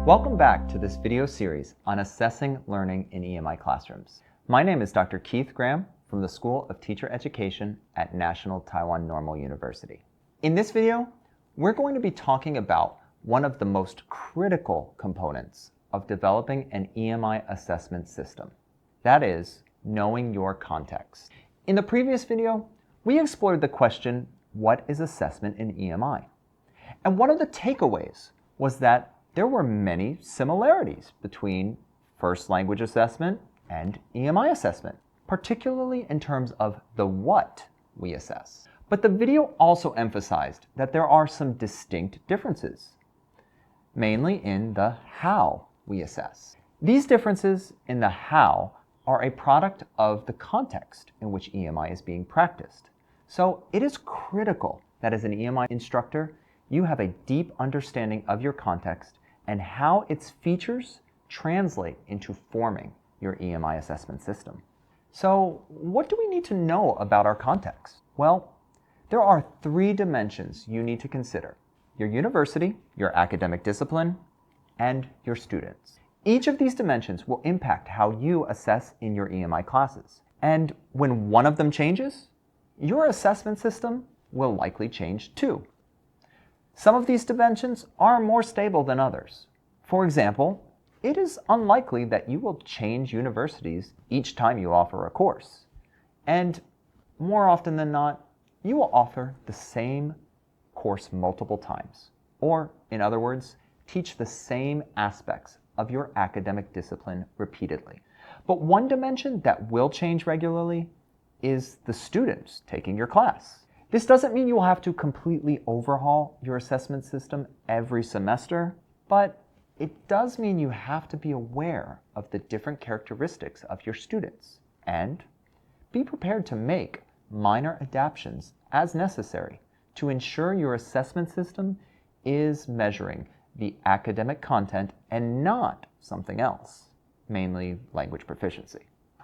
Welcome back to this video series on assessing learning in EMI Classrooms. My name is Dr. Keith Graham from the School of Teacher Education at National Taiwan Normal University. In this video, we're going to be talking about one of the most critical components of developing an EMI assessment system. That is, knowing your context. In the previous video, we explored the question, what is assessment in EMI? And one of the takeaways was that there were many similarities between first language assessment and EMI assessment, particularly in terms of the what we assess. But the video also emphasized that there are some distinct differences, mainly in the how we assess. These differences in the how are a product of the context in which EMI is being practiced. So it is critical that as an EMI instructor, you have a deep understanding of your context and how its features translate into forming your EMI assessment system. So what do we need to know about our context? Well, there are three dimensions you need to consider: your university, your academic discipline, and your students. Each of these dimensions will impact how you assess in your EMI classes. And when one of them changes, your assessment system will likely change too. Some of these dimensions are more stable than others. For example, it is unlikely that you will change universities each time you offer a course. And more often than not, you will offer the same course multiple times. Or, in other words, teach the same aspects of your academic discipline repeatedly. But one dimension that will change regularly is the students taking your class. This doesn't mean you will have to completely overhaul your assessment system every semester, but it does mean you have to be aware of the different characteristics of your students and be prepared to make minor adaptations as necessary to ensure your assessment system is measuring the academic content and not something else, mainly language proficiency.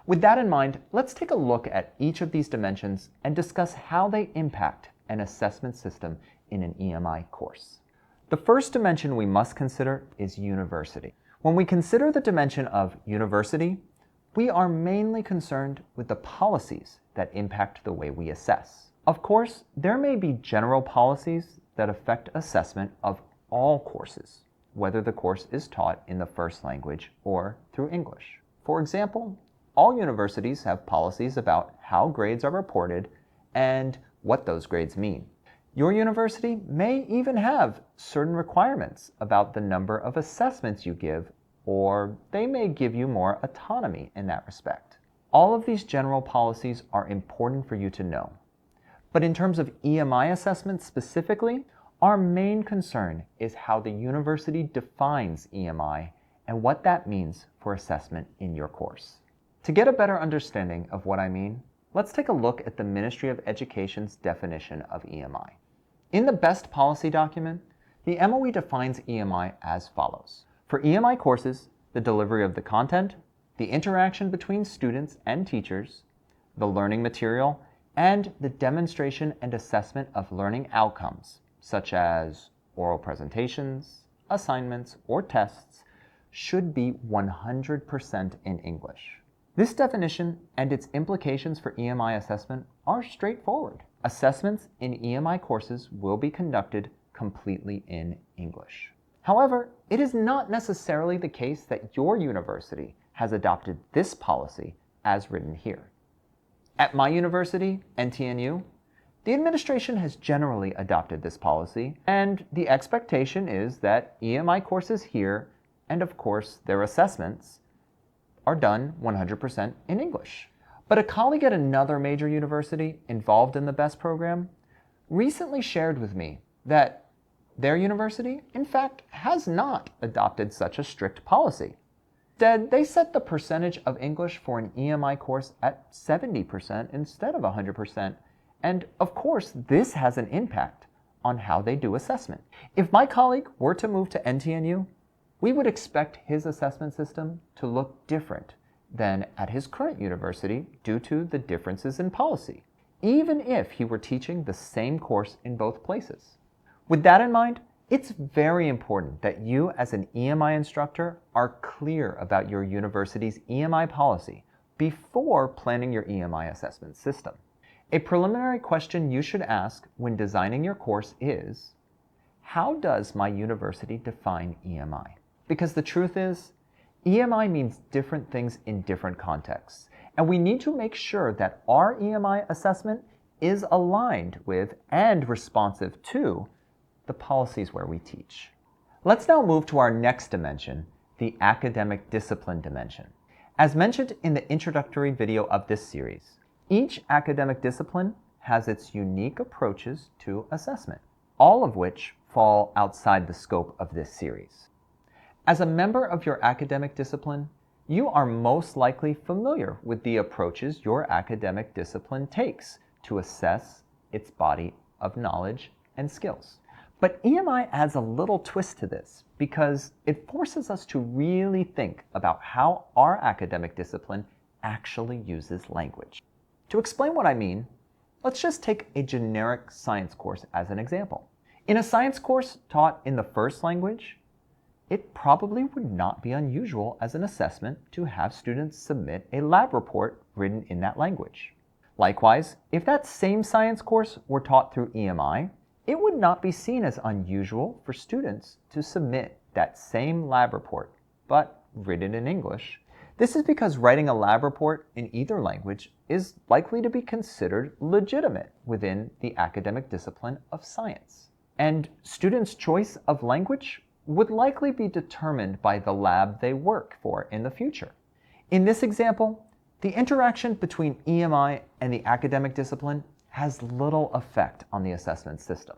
With that in mind, let's take a look at each of these dimensions and discuss how they impact an assessment system in an EMI course. The first dimension we must consider is university. When we consider the dimension of university, we are mainly concerned with the policies that impact the way we assess. Of course, there may be general policies that affect assessment of all courses, whether the course is taught in the first language or through English. For example, all universities have policies about how grades are reported and what those grades mean. Your university may even have certain requirements about the number of assessments you give, or they may give you more autonomy in that respect. All of these general policies are important for you to know. But in terms of EMI assessment specifically, our main concern is how the university defines EMI and what that means for assessment in your course. To get a better understanding of what I mean, let's take a look at the Ministry of Education's definition of EMI. In the BEST policy document, the MOE defines EMI as follows. For EMI courses, the delivery of the content, the interaction between students and teachers, the learning material, and the demonstration and assessment of learning outcomes, such as oral presentations, assignments, or tests, should be 100% in English. This definition and its implications for EMI assessment are straightforward. Assessments in EMI courses will be conducted completely in English. However, it is not necessarily the case that your university has adopted this policy as written here. At my university, NTNU, the administration has generally adopted this policy, and the expectation is that EMI courses here, and of course their assessments, are done 100% in English. But a colleague at another major university involved in the BEST program recently shared with me that their university, in fact, has not adopted such a strict policy. Instead, they set the percentage of English for an EMI course at 70% instead of 100%. And of course, this has an impact on how they do assessment. If my colleague were to move to NTNU, we would expect his assessment system to look different than at his current university due to the differences in policy, even if he were teaching the same course in both places. With that in mind, It's very important that you as an EMI instructor are clear about your university's EMI policy before planning your EMI assessment system. A preliminary question you should ask when designing your course is, how does my university define EMI? Because the truth is, EMI means different things in different contexts, and we need to make sure that our EMI assessment is aligned with and responsive to the policies where we teach. Let's now move to our next dimension, the academic discipline dimension. As mentioned in the introductory video of this series, each academic discipline has its unique approaches to assessment, all of which fall outside the scope of this series. As a member of your academic discipline, you are most likely familiar with the approaches your academic discipline takes to assess its body of knowledge and skills. But EMI adds a little twist to this because it forces us to really think about how our academic discipline actually uses language. To explain what I mean, let's just take a generic science course as an example. In a science course taught in the first language, it probably would not be unusual as an assessment to have students submit a lab report written in that language. Likewise, if that same science course were taught through EMI, it would not be seen as unusual for students to submit that same lab report, but written in English. This is because writing a lab report in either language is likely to be considered legitimate within the academic discipline of science. And students' choice of language would likely be determined by the lab they work for in the future. In this example, the interaction between EMI and the academic discipline has little effect on the assessment system.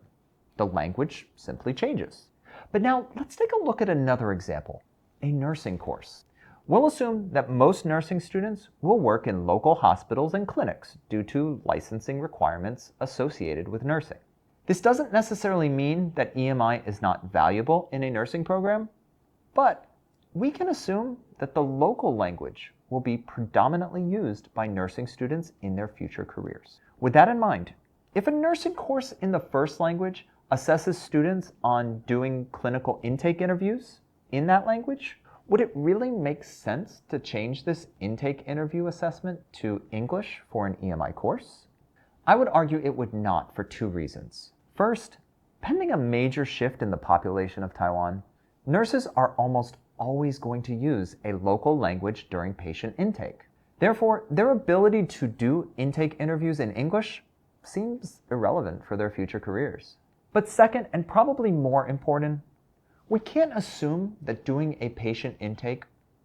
The language simply changes. But now let's take a look at another example, a nursing course. We'll assume that most nursing students will work in local hospitals and clinics due to licensing requirements associated with nursing. This doesn't necessarily mean that EMI is not valuable in a nursing program, but we can assume that the local language will be predominantly used by nursing students in their future careers. With that in mind, if a nursing course in the first language assesses students on doing clinical intake interviews in that language, would it really make sense to change this intake interview assessment to English for an EMI course? I would argue it would not for two reasons. First, pending a major shift in the population of Taiwan, nurses are almost always going to use a local language during patient intake. Therefore, their ability to do intake interviews in English seems irrelevant for their future careers. But second, and probably more important, we can't assume that doing a patient intake,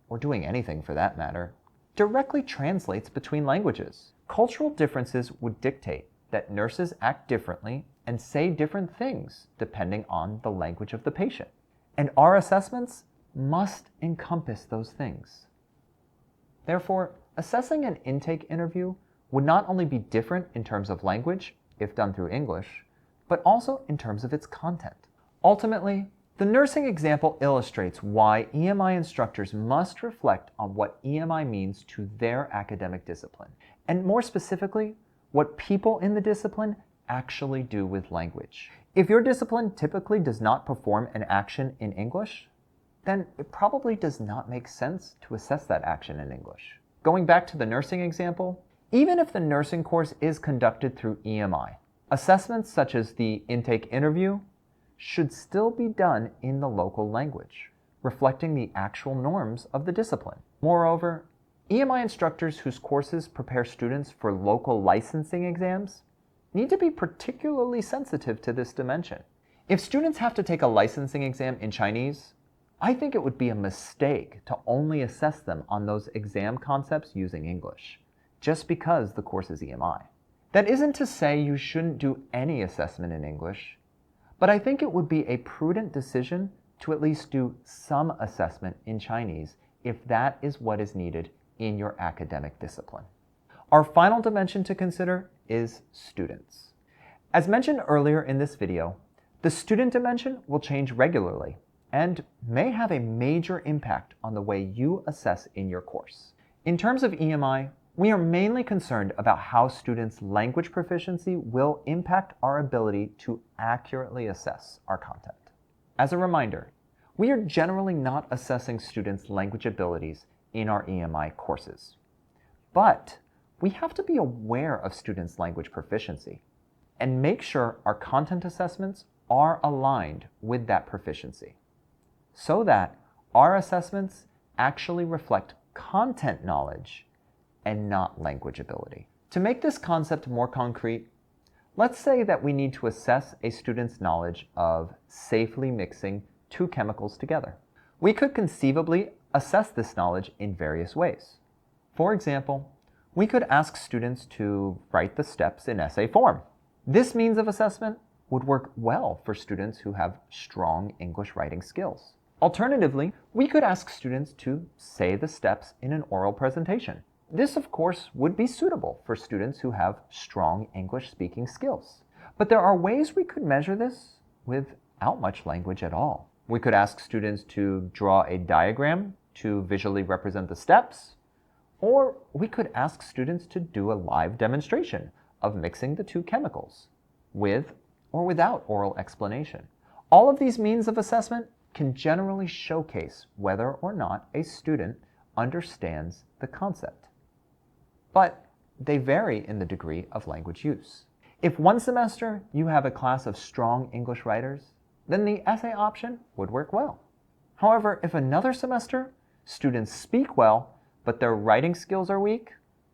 or doing anything for that matter, directly translates between languages. Cultural differences would dictate that nurses act differently and say different things depending on the language of the patient. And our assessments must encompass those things. Therefore, assessing an intake interview would not only be different in terms of language, if done through English, but also in terms of its content. Ultimately, the nursing example illustrates why EMI instructors must reflect on what EMI means to their academic discipline, and more specifically, what people in the discipline actually do with language. If your discipline typically does not perform an action in English, then it probably does not make sense to assess that action in English. Going back to the nursing example, even if the nursing course is conducted through EMI, assessments such as the intake interview should still be done in the local language, reflecting the actual norms of the discipline. Moreover, EMI instructors whose courses prepare students for local licensing exams need to be particularly sensitive to this dimension. If students have to take a licensing exam in Chinese, I think it would be a mistake to only assess them on those exam concepts using English, just because the course is EMI. That isn't to say you shouldn't do any assessment in English, but I think it would be a prudent decision to at least do some assessment in Chinese if that is what is needed in your academic discipline. Our final dimension to consider is students. As mentioned earlier in this video, the student dimension will change regularly and may have a major impact on the way you assess in your course. In terms of EMI, we are mainly concerned about how students' language proficiency will impact our ability to accurately assess our content. As a reminder, we are generally not assessing students' language abilities in our EMI courses. But we have to be aware of students' language proficiency and make sure our content assessments are aligned with that proficiency so that our assessments actually reflect content knowledge and not language ability. To make this concept more concrete, let's say that we need to assess a student's knowledge of safely mixing two chemicals together. We could conceivably assess this knowledge in various ways. For example, we could ask students to write the steps in essay form. This means of assessment would work well for students who have strong English writing skills. Alternatively, we could ask students to say the steps in an oral presentation. This, of course, would be suitable for students who have strong English speaking skills. But there are ways we could measure this without much language at all. We could ask students to draw a diagram to visually represent the steps, or we could ask students to do a live demonstration of mixing the two chemicals, with or without oral explanation. All of these means of assessment can generally showcase whether or not a student understands the concept. But they vary in the degree of language use. If one semester you have a class of strong English writers, then the essay option would work well. However, if another semester students speak well, but their writing skills are weak,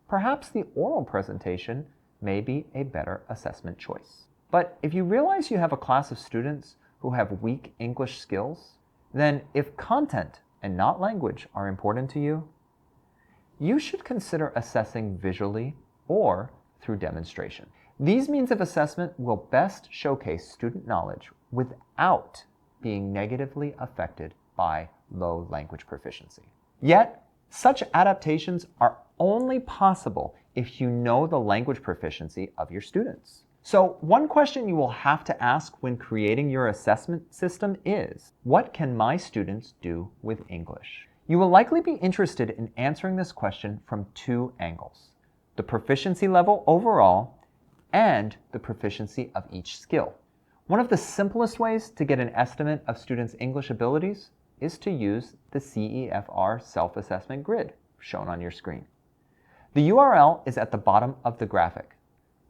perhaps the oral presentation may be a better assessment choice. But if you realize you have a class of students who have weak English skills, then if content and not language are important to you, you should consider assessing visually or through demonstration. These means of assessment will best showcase student knowledge without being negatively affected by low language proficiency. Yet, such adaptations are only possible if you know the language proficiency of your students. So one question you will have to ask when creating your assessment system is, what can my students do with English? You will likely be interested in answering this question from two angles: the proficiency level overall and the proficiency of each skill. One of the simplest ways to get an estimate of students' English abilities is to use the CEFR self-assessment grid shown on your screen. The URL is at the bottom of the graphic,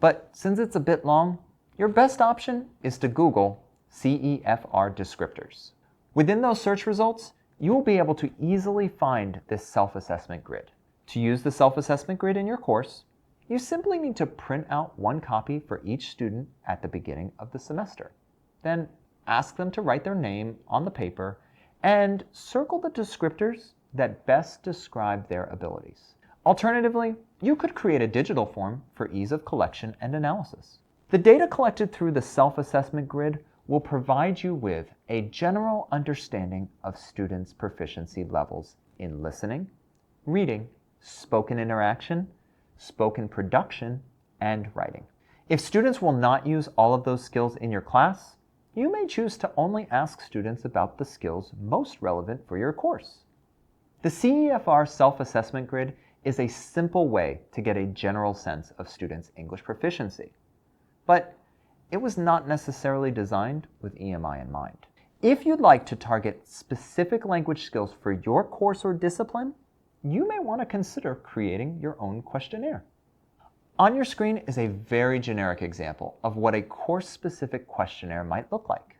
but since it's a bit long, your best option is to Google CEFR descriptors. Within those search results, you will be able to easily find this self-assessment grid. To use the self-assessment grid in your course, you simply need to print out one copy for each student at the beginning of the semester. Then ask them to write their name on the paper and circle the descriptors that best describe their abilities. Alternatively, you could create a digital form for ease of collection and analysis. The data collected through the self-assessment grid will provide you with a general understanding of students' proficiency levels in listening, reading, spoken interaction, spoken production, and writing. If students will not use all of those skills in your class, you may choose to only ask students about the skills most relevant for your course. The CEFR self-assessment grid is a simple way to get a general sense of students' English proficiency. But it was not necessarily designed with EMI in mind. If you'd like to target specific language skills for your course or discipline, you may want to consider creating your own questionnaire. On your screen is a very generic example of what a course-specific questionnaire might look like.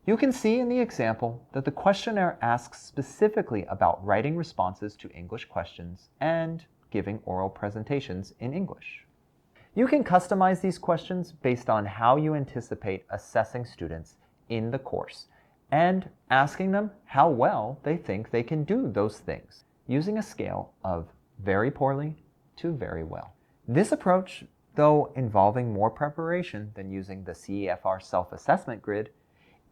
You can see in the example that the questionnaire asks specifically about writing responses to English questions and giving oral presentations in English. You can customize these questions based on how you anticipate assessing students in the course and asking them how well they think they can do those things, using a scale of very poorly to very well. This approach, though involving more preparation than using the CEFR self-assessment grid,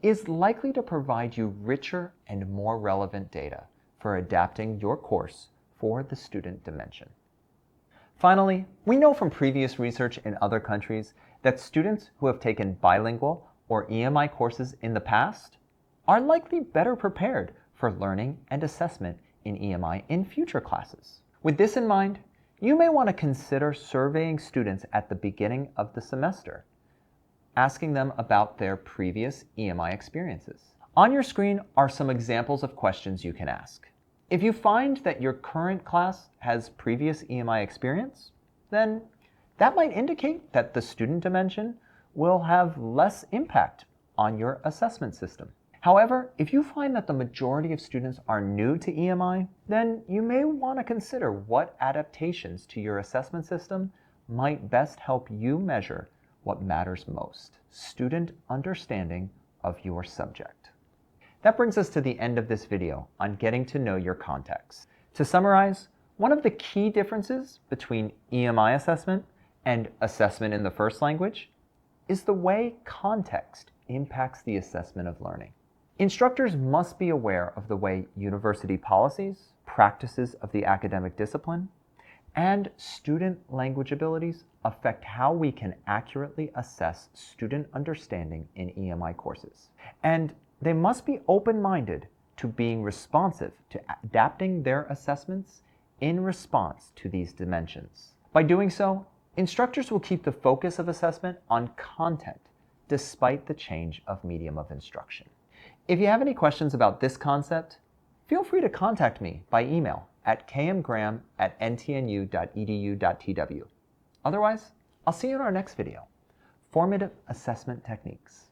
is likely to provide you richer and more relevant data for adapting your course for the student dimension. Finally, we know from previous research in other countries that students who have taken bilingual or EMI courses in the past are likely better prepared for learning and assessment in EMI in future classes. With this in mind, you may want to consider surveying students at the beginning of the semester asking them about their previous EMI experiences. On your screen are some examples of questions you can ask. If you find that your current class has previous EMI experience, then that might indicate that the student dimension will have less impact on your assessment system. However, if you find that the majority of students are new to EMI, then you may want to consider what adaptations to your assessment system might best help you measure what matters most: student understanding of your subject. That brings us to the end of this video on getting to know your context. To summarize, one of the key differences between EMI assessment and assessment in the first language is the way context impacts the assessment of learning. Instructors must be aware of the way university policies, practices of the academic discipline, and student language abilities affect how we can accurately assess student understanding in EMI courses. And they must be open-minded to being responsive to adapting their assessments in response to these dimensions. By doing so, instructors will keep the focus of assessment on content despite the change of medium of instruction. If you have any questions about this concept, feel free to contact me by email at kmgraham@ntnu.edu.tw. Otherwise, I'll see you in our next video, Formative Assessment Techniques.